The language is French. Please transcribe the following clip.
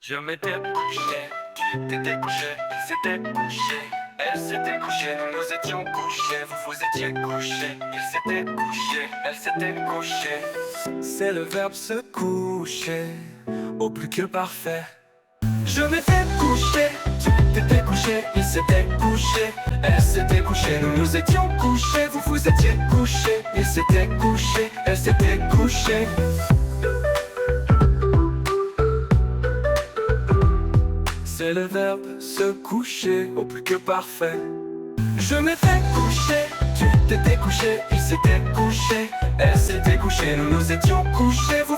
Je m'étais couché, tu t'étais couché, il s'était couché, elle s'était couchée, nous nous étions couchés, vous vous étiez couchés, il s'était couché, elle s'était couchée. C'est le verbe se coucher, au plus que parfait. Je m'étais couché, tu t'étais couché, il s'était couché, elle s'était couchée, nous nous étions couchés, vous vous étiez couchés, il s'était couché, elle s'était couchée. C'est le verbe se coucher, au plus que parfait. Je m'étais couché, tu t'étais couché, il s'était couché, elle s'était couchée, nous nous étions couchés, vous